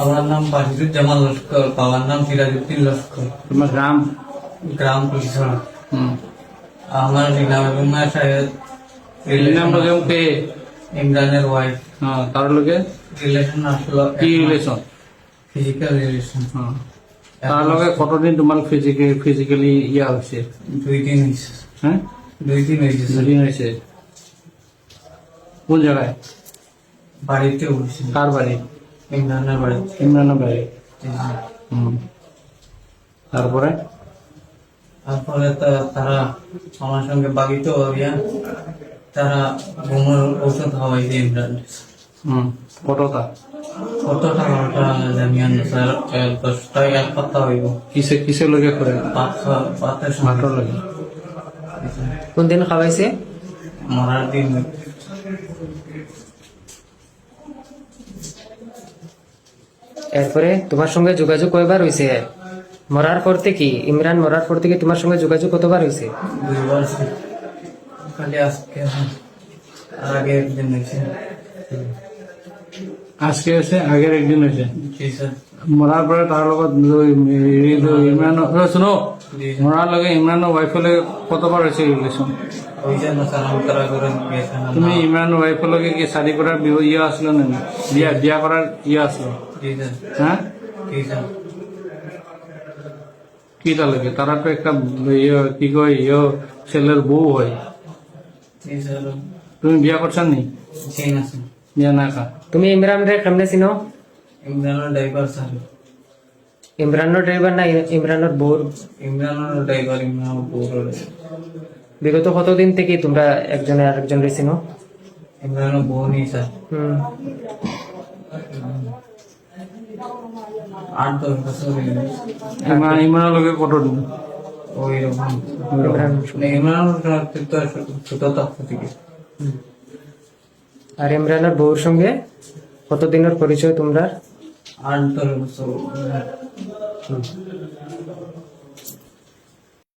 আমার নাম বাহিদুজ্জামান লস্কর, বাবার নাম সিরাজউদ্দিন লস্কর। তোমার গ্রাম? গ্রাম পুলিশরা। হুম। আমার নিলাম এবং সাহেব নাম লগে কে? ইমরানের ওয়াইফ। হ্যাঁ, তার লগে রিলেশন আসলো কি রিলেশন? Physical relation. হ্যাঁ, তার লগে কতদিন তোমার ফিজিক্যালি ইয়া হয়েছে? 2 দিন হয়েছে। হ্যাঁ, 2 দিন হয়েছে। দুদিন হয়েছে। কোন জায়গায়? বাড়িতে উঠছে। কার বাড়ি? ইমরানের বাড়ি। ইমরানের বাড়ি। হুম। তারপরে তারপরে তারা আমার সঙ্গে বাগিত হইয়া তারা ঘুমের ঔষধ খাওয়াইছে ইমরান। কতটা? কত টাকাটা জানিয়ান স্যার? 10টা 1 পাতা হইব। কিসে লগে করে? পাতের মাত্র লাগে। কোন দিন খাওয়াইছে? মরার দিন। এরপরে তোমার সঙ্গে যোগাযোগ কয়বার হয়েছে? মরার পর থেকে, ইমরান মরার পর থেকে তোমার সঙ্গে যোগাযোগ কতবার হয়েছে? 2 বার। খালি আজকে আর আগে একদিন হয়েছে। আজকে হয়েছে, আগের একদিন হয়েছে। জি স্যার। মরার পরে তার লগত ইমরান শুনো, জি মরার লগে ইমরানের ওয়াইফের লগে কতবার হয়েছে রিলেশন? ওই জন্য সালাম করা করে গেছেন। তুমি ইমরানের ওয়াইফের লগে কি শাদি করার ইয়ে আসলো না? বিয়া করার ইয়ে আসলো? জি স্যার। হ্যাঁ, জি স্যার। কি তার লগে? তারা তো একটা ইয়ে কি কয় ইয়ে ছেলের বউ হয়। জি স্যার। তুমি বিয়া করছেন নি? জি না স্যার। বিয়া না কা? তুমি ইমরান রে কেমনে চিনো? ইমরানের ড্রাইভার স্যার। ইমরানের ড্রাইভার না ইমরানের বউর? ইমরানের ড্রাইভার, ইমরানের বউর। বিগত কতদিন থেকে তোমরা একজনে আরেকজন রে চিনো? ইমরানের বউ নেই স্যার। 8-10 বছর হয়ে গেছে। ইমরানের লগে কতদিন? ওই রকম। ইমরান ইমরানের তো ছোট থাকতে থেকে। আর ইমরানের বউর সঙ্গে কতদিনের পরিচয় তোমরা? 8-10 বছর।